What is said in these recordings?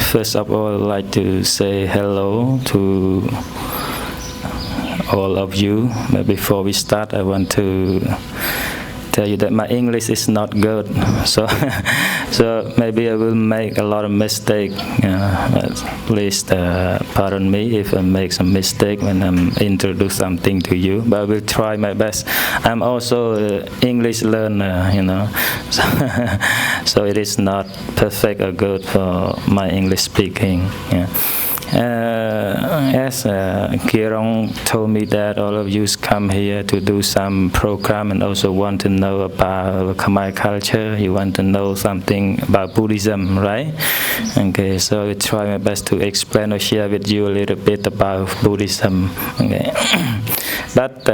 first of all, I'd like to say hello to all of you. But before we start, I want to tell you that my English is not good, so maybe I will make a lot of mistake. Please pardon me if I make some mistake when I'm introduce something to you. But I will try my best. I'm also an English learner, so it is not perfect or good for my English speaking. As Kirong told me that all of you come here to do some program and also want to know about Khmer culture. You want to know something about Buddhism, right? Okay, so I try my best to explain or share with you a little bit about Buddhism. Okay, but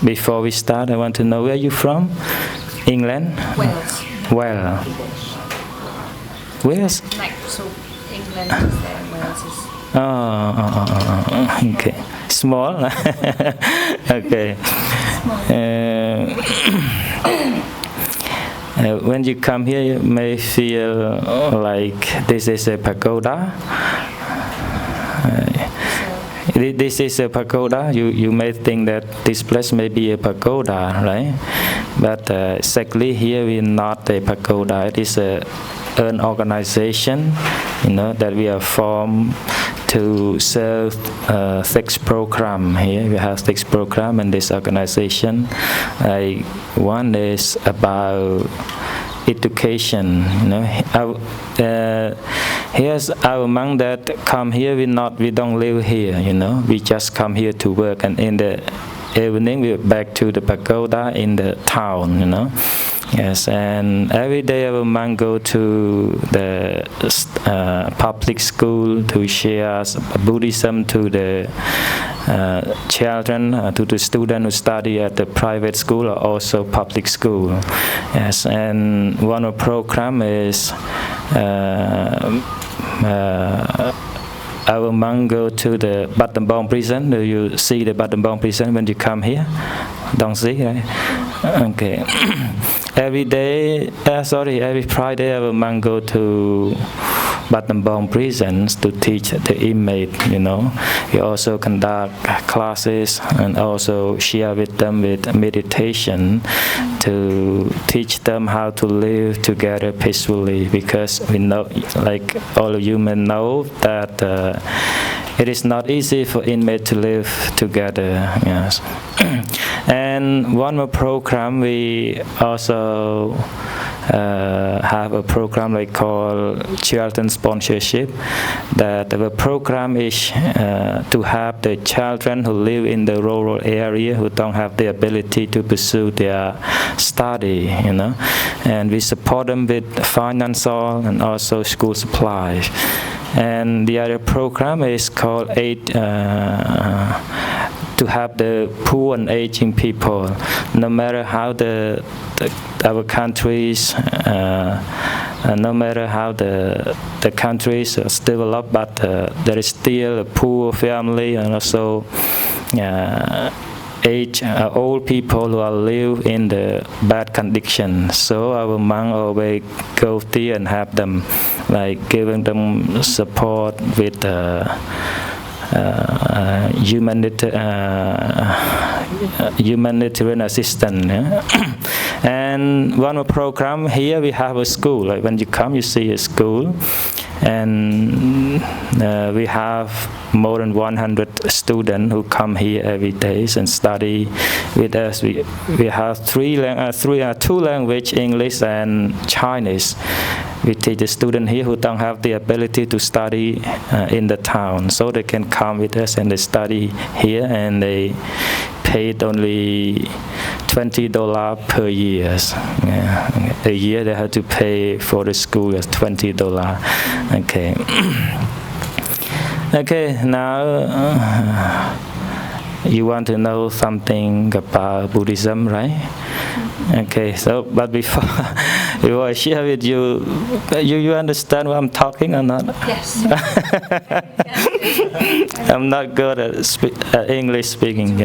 before we start, I want to know where you from? England? Wales. Well, Wales? Like, so England is there and Wales is... Oh, okay. Small? Okay. When you come here, you may feel like this is a pagoda. This is a pagoda. You may think that this place may be a pagoda, right? But exactly here we're not a pagoda. It is an organization, that we are formed to serve 6 program here. We have 6 program in this organization. One is about education. Here's our monk that come here. We don't live here. We just come here to work, and in the evening we're back to the pagoda in the town. Yes, and every day our monk go to the public school to share Buddhism to the children, to the students who study at the private school or also public school. Yes, and one of the program is our monk go to the Buddhism prison. Do you see the Buddhism prison when you come here? Don't see, right? Okay. Every Friday, our monk go to Buddhism prisons to teach the inmate. We also conduct classes and also share with them with meditation to teach them how to live together peacefully. Because we know, like all of you may know, that it is not easy for inmates to live together. Yes. And one more program, we also have a program called Children Sponsorship. That the program is to have the children who live in the rural area who don't have the ability to pursue their study, and we support them with financial and also school supplies. And the other program is called Aid to have the poor and aging people. No matter how our countries, no matter how the countries are developed, but there is still a poor family and also old people who are live in the bad conditions. So our monk always go there and help them, giving them support with humanitarian assistance. And one more program here, we have a school. When you come, you see a school, and we have more than 100 students who come here every day and study with us. We have 2 languages, English and Chinese. We teach the students here who don't have the ability to study in the town, so they can come with us and they study here, and they paid only $20 per year. A year they have to pay for the school as $20. Okay. Okay, now you want to know something about Buddhism, right? Okay, so but before I share with you, you understand what I'm talking or not? Yes. I'm not good at English speaking,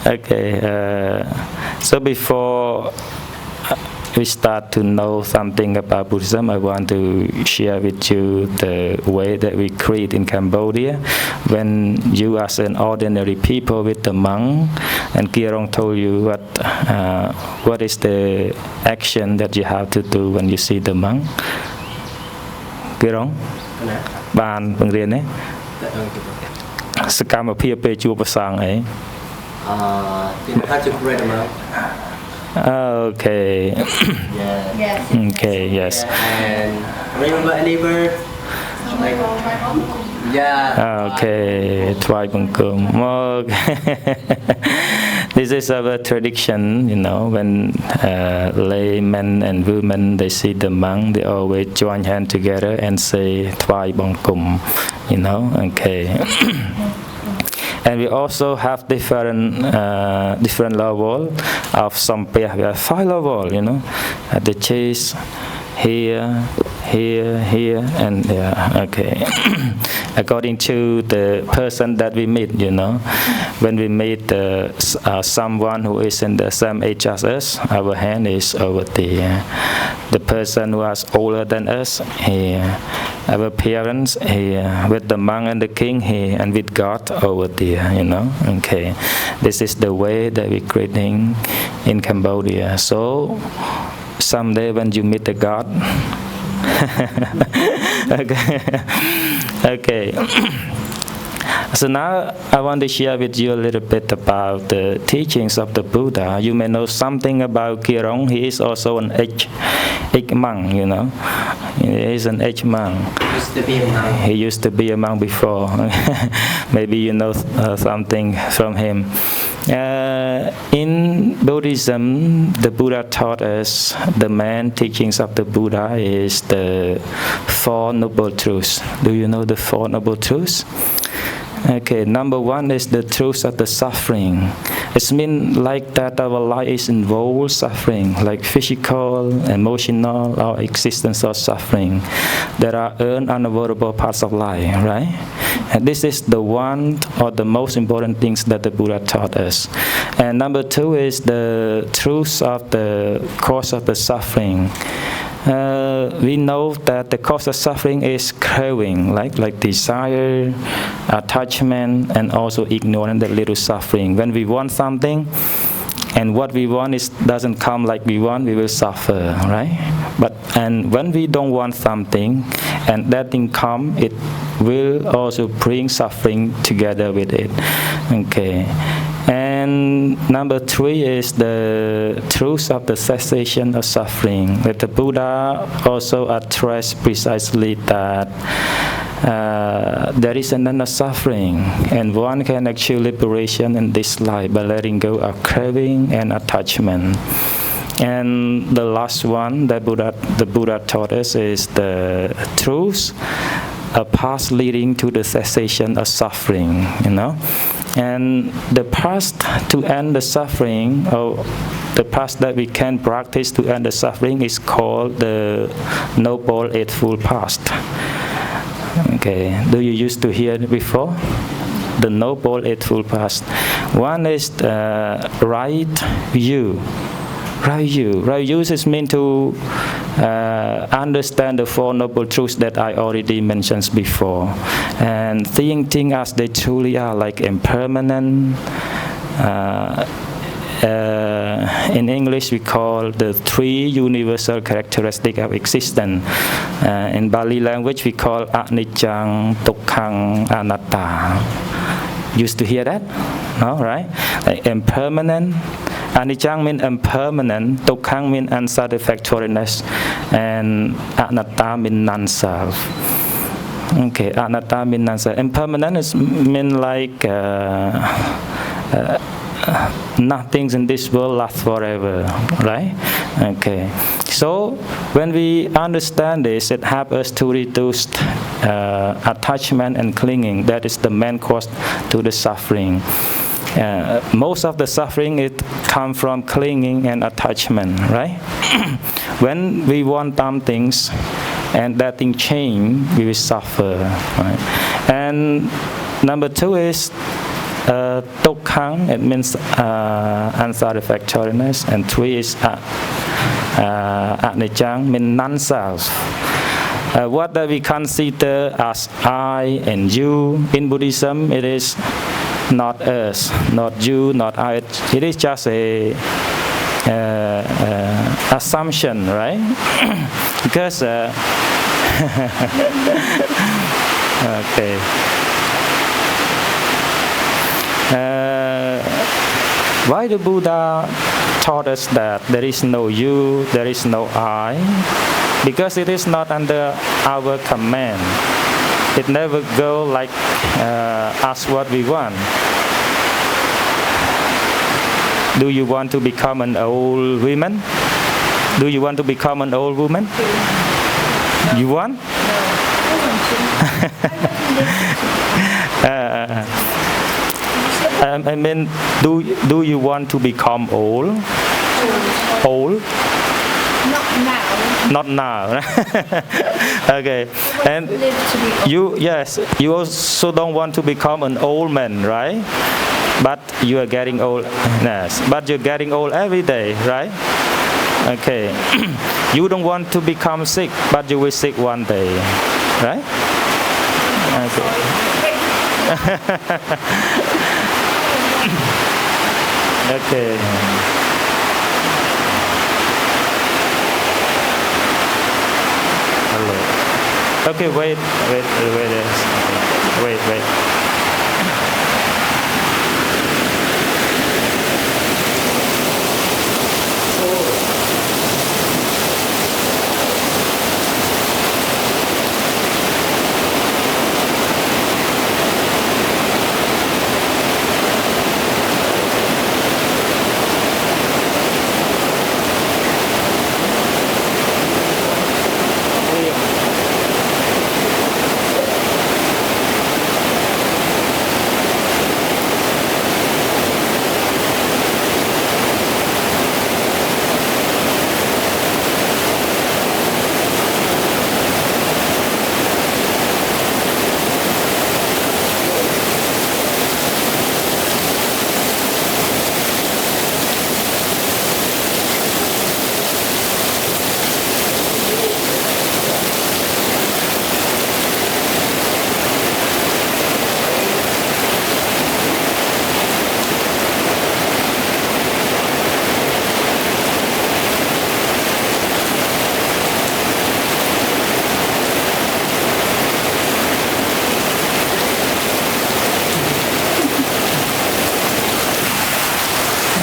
Okay, so before we start to know something about Buddhism, I want to share with you the way that we create in Cambodia. When you as an ordinary people with the monk, and Kirong told you what is the action that you have to do when you see the monk. Kirong? បានបង្រៀនទេសកម្មភាពពេលជួបព្រះសង្ឃអី you have to pray the monk. Okay. Yeah. Yes. Okay, yes. And remember any word? Like, yeah. Okay, try bangkum. Okay. This is our tradition, you know, when laymen and women, they see the monk, they always join hands together and say, Twai Bangkum, you know, okay. And we also have different level of some pair. We have 5 level, you know, at the chase, here, and there. Okay. According to the person that we meet, you know, when we meet someone who is in the same age as us, our hand is over there. The person who is older than us, here. Our parents here, with the monk and the king here, and with God over there, you know. Okay. This is the way that we're creating in Cambodia. So someday when you meet the God, okay. So now I want to share with you a little bit about the teachings of the Buddha. You may know something about Kirong. He is also an age monk, you know. He is an age monk. He used to be a monk before. Maybe you know something from him. In Buddhism, the Buddha taught us the main teachings of the Buddha is the 4 Noble Truths. Do you know the 4 Noble Truths? Okay, number 1 is the truth of the suffering. It means like that our life is involved suffering, like physical, emotional, or existence of suffering. There are unavoidable parts of life, right? And this is the one or the most important things that the Buddha taught us. And number 2 is the truth of the cause of the suffering. We know that the cause of suffering is craving, like desire, attachment, and also ignorance, the little suffering. When we want something, and what we want doesn't come like we want, we will suffer, right? And when we don't want something, and that thing come, it will also bring suffering together with it. Okay. And number 3 is the truth of the cessation of suffering. That the Buddha also addressed precisely that there is an end of suffering, and one can achieve liberation in this life by letting go of craving and attachment. And the last one that the Buddha taught us is the truth, a path leading to the cessation of suffering, you know. And the path to end the suffering, or the path that we can practice to end the suffering, is called the Noble Eightfold Path. Okay, do you used to hear it before? The Noble Eightfold Path. One is right view. Right view is meant to understand the 4 Noble Truths that I already mentioned before, and seeing things as they truly are, like impermanent. In English, we call the 3 universal characteristics of existence. In Bali language, we call anicca, dukkha, anatta. Used to hear that? No, right? Like impermanent. Anicca means impermanent, dukkha means unsatisfactoriness, and anatta means non-self. Okay, anatta means non-self. Impermanent means like nothing in this world lasts forever, right? Okay. So when we understand this, it helps us to reduce attachment and clinging. That is the main cause to the suffering. Most of the suffering, it comes from clinging and attachment, right? When we want some things and that thing change, we will suffer, right? And number 2 is dukkha, it means unsatisfactoriness, and 3 is Anicang means non-self. What that we consider as I and you in Buddhism, it is not us, not you, not I. It is just a assumption, right? Because okay. Why the Buddha taught us that there is no you, there is no I? Because it is not under our command. It never go like us what we want. Do you want to become an old woman? Do you want to become an old woman? You want? I mean, do you want to become old? Old? Not now. Okay. And you also don't want to become an old man, right? But you are getting old. Yes. But you're getting old every day, right? Okay. You don't want to become sick, but you will sick one day, right? Okay. Okay. Hello. Okay, wait.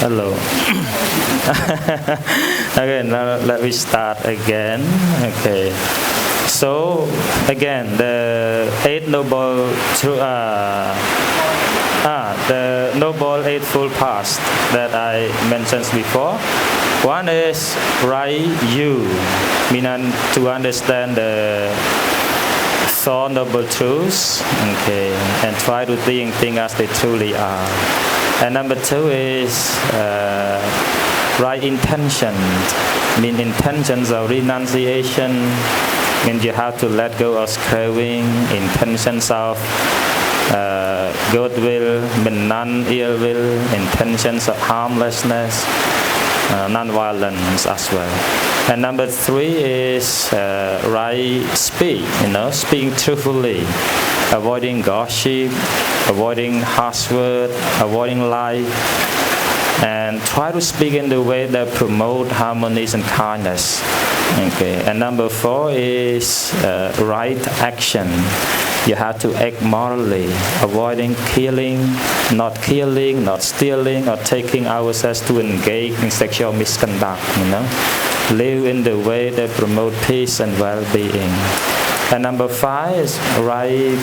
Hello. Okay, now let me start again. Okay. So again, the Eight Noble the Noble Eightfold Paths that I mentioned before. One is right you, meaning to understand the Four Noble Truths, okay, and try to think things as they truly are. And number two is right intention, mean intentions of renunciation, means you have to let go of craving, intentions of goodwill, non-ill will, intentions of harmlessness, non-violence as well. And number three is right speak, speaking truthfully, avoiding gossip, avoiding harsh words, avoiding lies, and try to speak in the way that promote harmony and kindness. Okay. And number four is right action. You have to act morally, avoiding killing, not stealing, or taking ourselves to engage in sexual misconduct. Live in the way that promote peace and well-being. And number five is right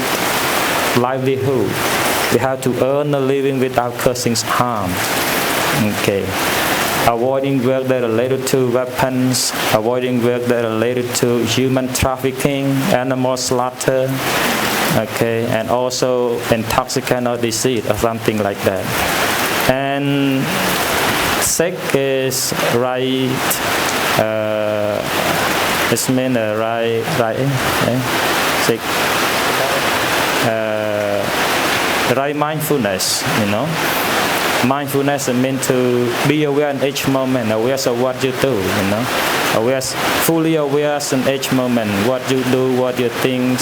livelihood. We have to earn a living without causing harm. Okay. Avoiding work that are related to weapons, avoiding work that are related to human trafficking, animal slaughter, okay, and also intoxicant or deceit or something like that. And sixth is right. It's mean right. Sixth. Right mindfulness, Mindfulness means to be aware in each moment, aware of what you do, fully aware in each moment, what you do, what you think.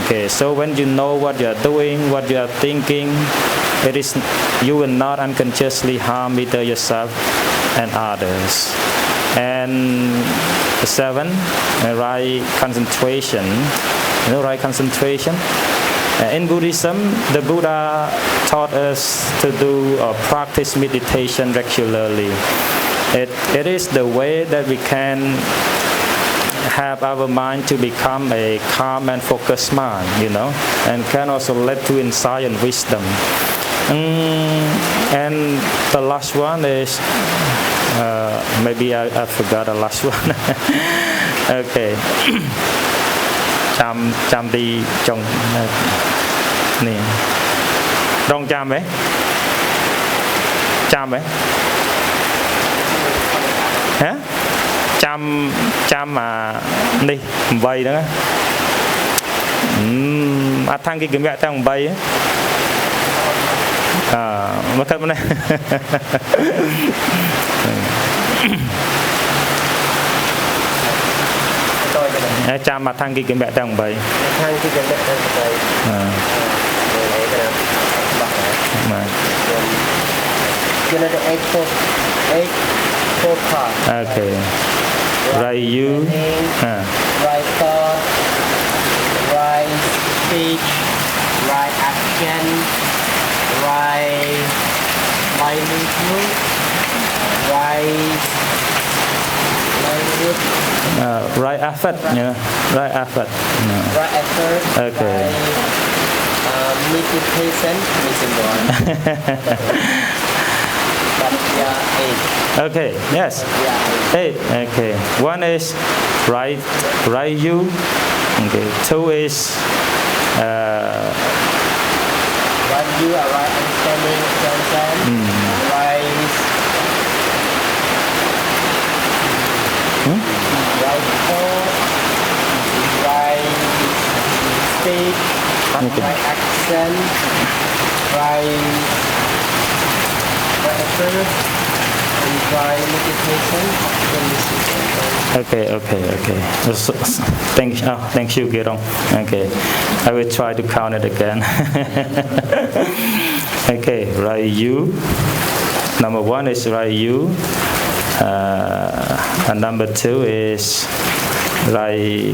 Okay, so when you know what you are doing, what you are thinking, you will not unconsciously harm either yourself and others. And the 7, right concentration. You know, right concentration. In Buddhism, the Buddha taught us to do or practice meditation regularly. It is the way that we can have our mind to become a calm and focused mind, you know, and can also lead to insight and wisdom. And the last one is, maybe I forgot the last one. Okay. ចាំទីចុងនេះរងចាំទេចាំទេហ៎ចាំអានេះ8ហ្នឹងអត់ថាងគេគម្រាក់ទាំង8មកគិតមកនេះចាំមកថាងគេគម្រាក់ទាំង8ថាងគេគម្រាក់ទាំង8you know the 8 parts. Okay. Right you. Right thought. Right speech. Right action. Right livelihood. Right right effort. Yeah. Right effort. No. Right effort. Okay. Right, meditation. Okay, yes. 8. Okay. 1 is right you. Okay. 2 is right you are right understanding, right right thought, right speech, right action, right effort. Okay. Thank you, Gerong. Okay, I will try to count it again. Okay, right you. Number 1 is right you. And number 2 is right.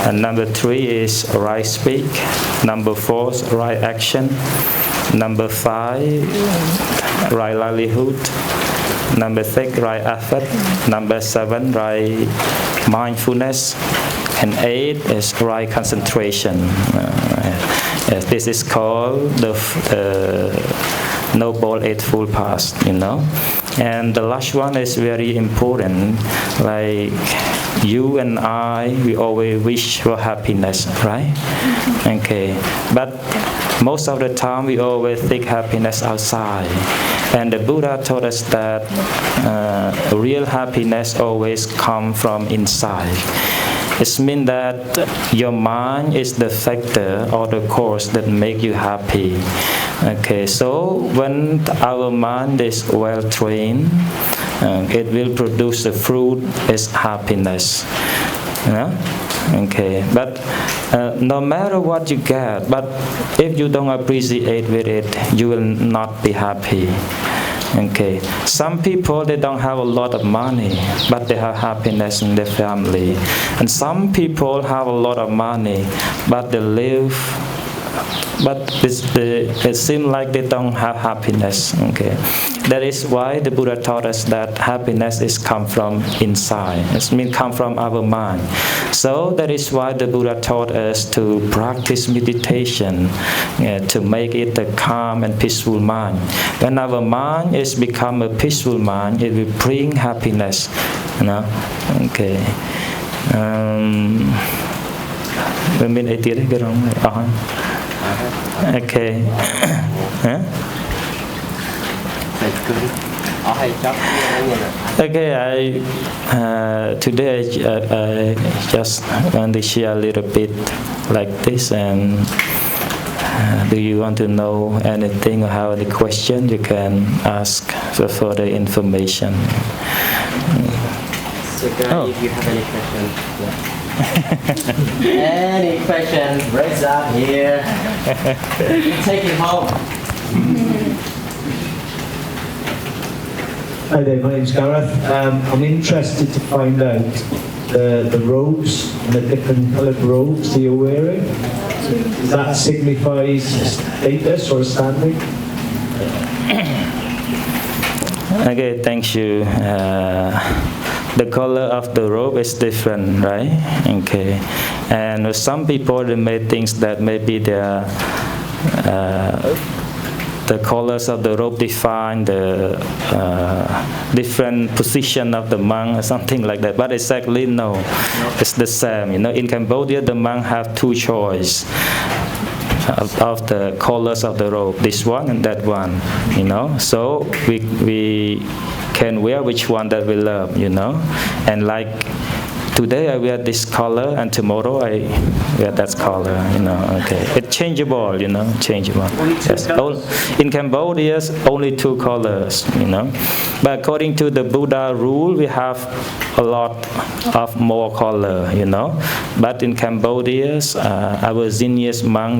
And number 3 is right speak. Number 4 is right action. Number 5, right livelihood. Number 6, right effort. Number 7, right mindfulness. And 8 is right concentration. Yes, this is called the Noble Eightfold Paths, you know. And the last one is very important. Like you and I, we always wish for happiness, right? Okay, but most of the time we always think happiness outside. And the Buddha taught us that real happiness always comes from inside. It means that your mind is the factor or the cause that make you happy. Okay, so when our mind is well trained, it will produce the fruit is happiness. Yeah? Okay, but no matter what you get, but if you don't appreciate with it, you will not be happy. Okay, some people, they don't have a lot of money, but they have happiness in their family. And some people have a lot of money, but they live, but it seems like they don't have happiness. Okay, that is why the Buddha taught us that happiness is come from inside. It means come from our mind. So that is why the Buddha taught us to practice meditation, to make it a calm and peaceful mind. When our mind is become a peaceful mind, it will bring happiness. You know? Okay. Okay. Huh? Okay, today I just want to share a little bit like this, and do you want to know anything or have any question, you can ask for further information. So guys, Oh. if you have any questions, any questions, raise up here. Take it home. Hi there, my name's Gareth. I'm interested to find out the robes and the different coloured robes that you're wearing. That signifies status or standing? Okay, thank you. The color of the robe is different, right? Okay, and some people they may think that maybe the colors of the robe define the different position of the monk or something like that. But exactly no, it's the same. You know, in Cambodia, the monk have two choices of the colors of the robe, this one and that one. You know, so we can wear which one that we love. You know, and like. Today I wear this color and tomorrow I wear that color, you know, okay. It's changeable, you know, changeable. Yes. In Cambodia, only two colors, you know. But according to the Buddha rule, we have a lot of more color, you know. But in Cambodia, our Zinius monk,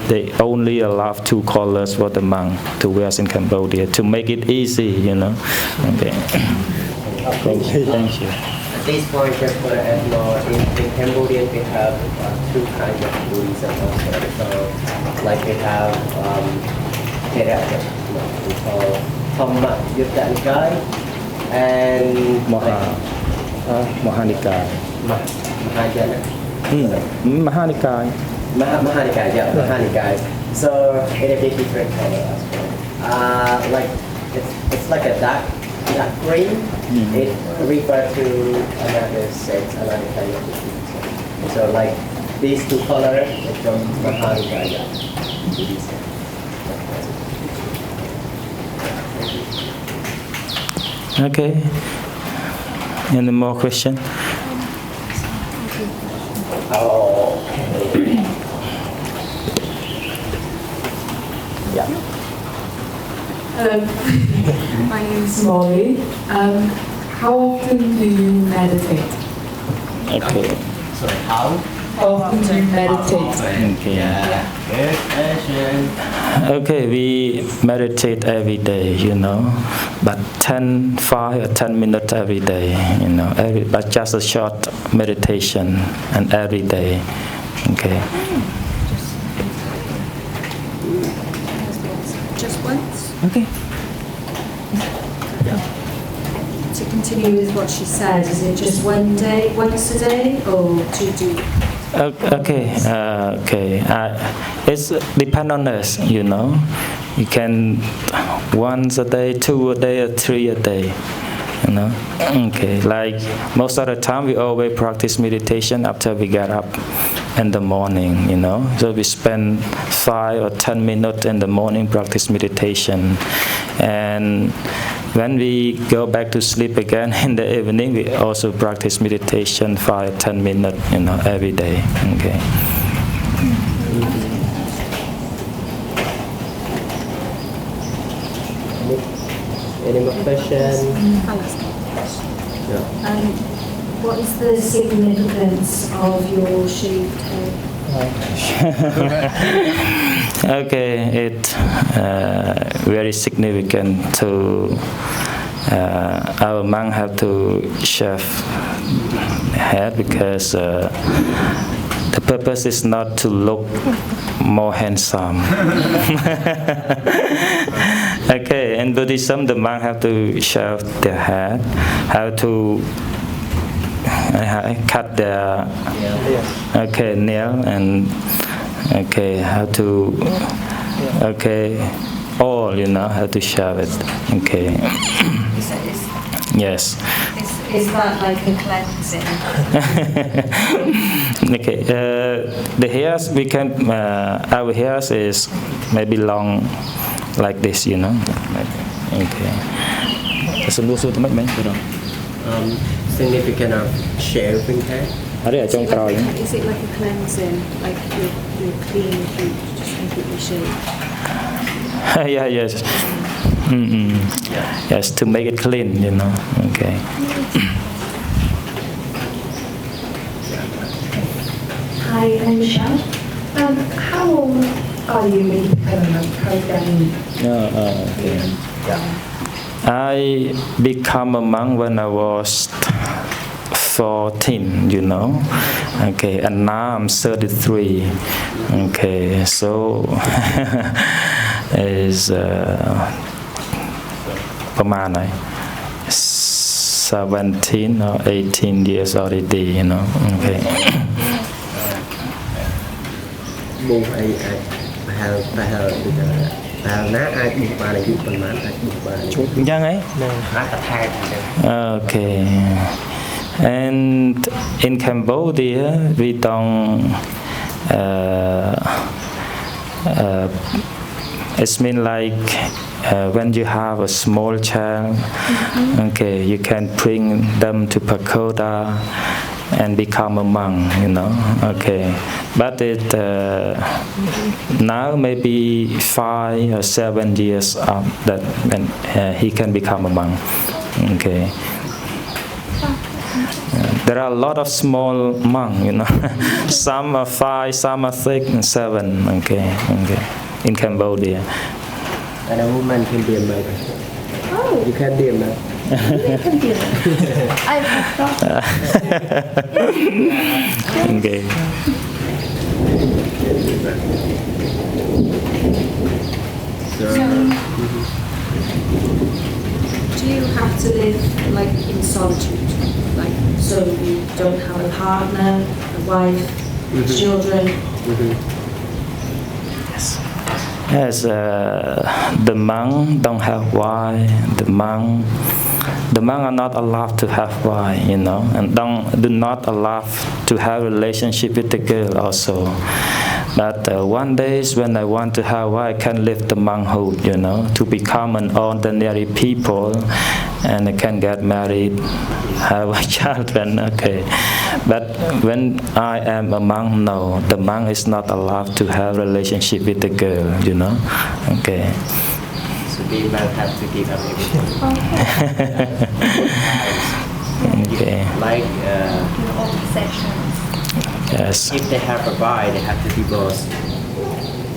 they only allow two colors for the monk to wear in Cambodia to make it easy, you know. Okay. Thank you. At this point, just for the add more, in Cambodia we have two kinds of Buddhism also. So, like we have Theravada, we call Thamma Yutta Nikaya, and Mahanikai. Mahayana. Mahanikai. Mahanikai, yeah, Mahanikai. So it a bit different color as well. Like it's like a dark green. It refers to another set, another kind of Buddhism. So like these two colors are from Mahanikai Buddhism. Okay. Any more question? Oh. Yeah. My name is Molly. How often do you meditate? Okay. Sorry, how? How often do you meditate? Okay. Yeah. Good question. Okay, we meditate every day, you know, but 5 or 10 minutes every day, you know, but just a short meditation and every day. Okay. Just once. Okay. To continue with what she said, is it just once a day, or do you do? Okay. It's depend on us, you know. You can once a day, 2 a day, or 3 a day. You know. Okay. Like most of the time, we always practice meditation after we get up in the morning. You know. So we spend 5 or 10 minutes in the morning practice meditation, and when we go back to sleep again in the evening, we also practice meditation 5 or 10 minutes, you know, every day. Okay. Any more questions? I'll ask you a question. Yeah. What is the significance of your shaved head? Okay, it's very significant to our monk have to shave head because the purpose is not to look more handsome. Okay, in Buddhism, the monk have to shave their head, how to cut their nail and how to all, you know, how to shave it. Okay. Yes. Is that like a cleansing? Okay. The hairs we can our hairs is maybe long like this, you know. Okay. Significant of shaving hair. Ở đây ở trong còi. Is it like a cleansing, like you're cleaning food, just completely shave? Yeah, yes. Yes, to make it clean, you know. Okay. Hi, I'm Michelle. How old are you when you became a monk? How Okay. I become a monk when I was 14, you know. Okay, and now I'm 33. Okay, so is ประมาณไหน 17 or 18 years already, you know. Okay. บุกไอ้แต่น้าไอ้บุกมาในยุคประมาณไอ้บุกมาชุด ยังไง น้ากระแทก Okay. And in Cambodia, we don't. It's mean like when you have a small child, okay, you can bring them to Pagoda and become a monk, you know. Okay, but it now maybe 5 or 7 years up that when he can become a monk. Okay. There are a lot of small monks, you know. Some are 5, some are 6 and 7. Okay. In Cambodia. And a woman can be a monk. Oh, You can be a monk. you can do that. I've thought. Okay. So, Do you have to live like in solitude? Like, so you don't have a partner, a wife, children? Yes, the monk don't have wife. The monk are not allowed to have wife, you know, and do not allowed to have relationship with the girl also. But one day when I want to have wife, I can live the monkhood, you know, to become an ordinary people, and I can get married, have a children, okay. But when I am a monk, no, the monk is not allowed to have relationship with the girl, you know, okay. so we will have to give up everything. Okay. Like, All possessions. Yes. if they have a bride, they have to divorce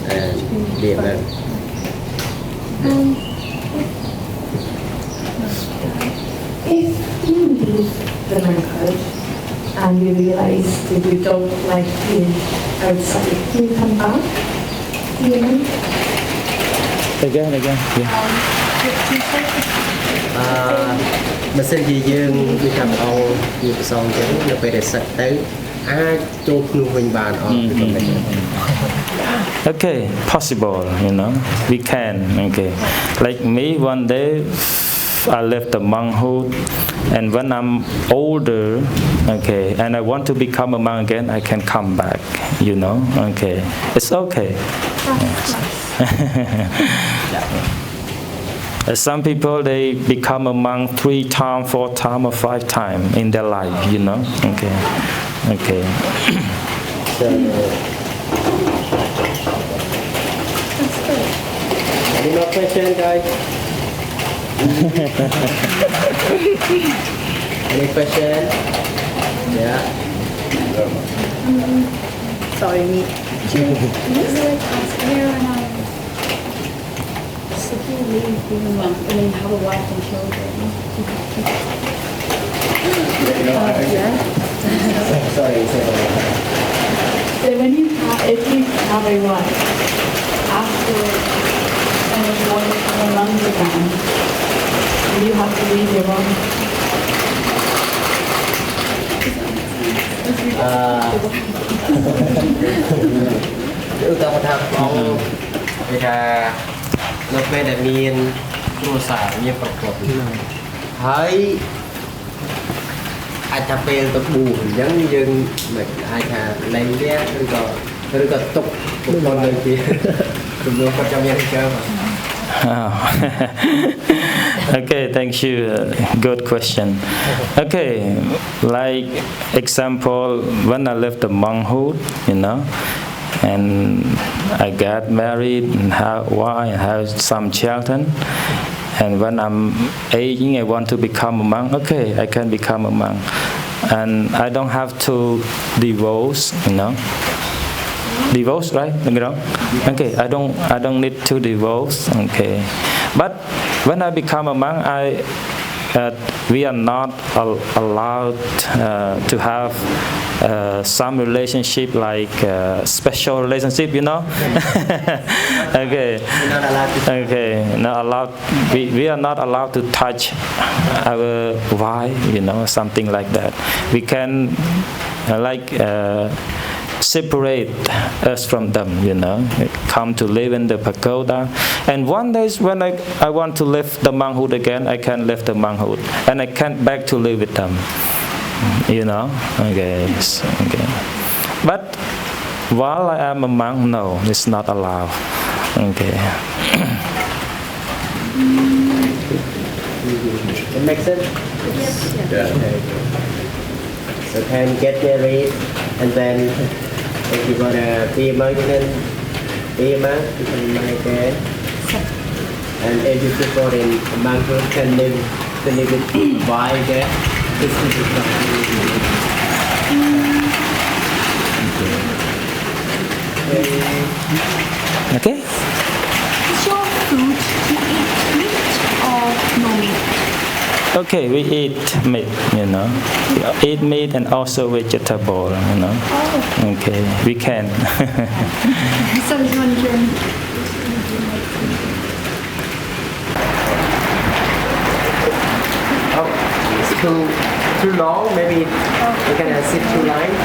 and be a monk. If you leave the monkhood and you realize that you don't like being outside, can you come back? Do you know? Again. Yeah. បើសិនជាយើងដូចថាអង្គជាប្រសងចឹងនៅពេលដែលសឹកទៅអាចចូលភ្នោះវិញបានអត់គឺមិនមែន Okay, possible, you know, we can, okay. Like me, one day, I left the monkhood, and when I'm older, okay, and I want to become a monk again, I can come back, you know, okay. It's okay. Some people, they become a monk 3 times, 4 times, or 5 times in their life, you know, okay. So, any more question, guys? Any question? Yeah. Sorry, me. So if you leave being a monk and then have a wife and children, Sorry. So when if you have a wife, afterwards, and you want to become a monk again, you have to leave your monk. ឧទាហរណ៍ថាអង្គគេថានៅពេលដែលមានគ្រួសារមានប្រពន្ធហើយអាចថាពេលទៅបួសអញ្ចឹងយើងមិនអាចថាលែងវាឬក៏ទុកប្រពន្ធនៅទីជំនួសគាត់ចាំយ៉ាងកើ Oh. Okay, thank you. Good question. Okay, like example, when I left the monkhood, you know, and I got married and have wife and have some children, and when I'm aging, I want to become a monk. Okay, I can become a monk. and I don't have to divorce, divorce, right? Okay, I don't need to divorce. Okay, but when I become a monk, we are not allowed to have some relationship like special relationship, Okay. You're not allowed to. Okay, not allowed. We are not allowed to touch our wife, something like that. We can separate us from them, come to live in the pagoda. And one day when I want to live the monkhood again, I can live the monkhood, and I can't back to live with them, Okay. But while I am a monk, no, it's not allowed. Okay. It makes sense? Yes. Yeah. Okay. So can get married, and then if you want to be a monk, then be a monk, you can marry again. And if you prefer in a monkhood, can live with wife again. This is Okay. Is your food to eat meat or no meat? Okay, we eat meat, We eat meat and also vegetable, Oh, Okay, we can. so I was wondering. Oh, it's too long. Maybe we can sit two line.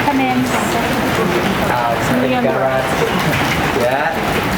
คะแนนค่ะ Sorry, garage. Yeah.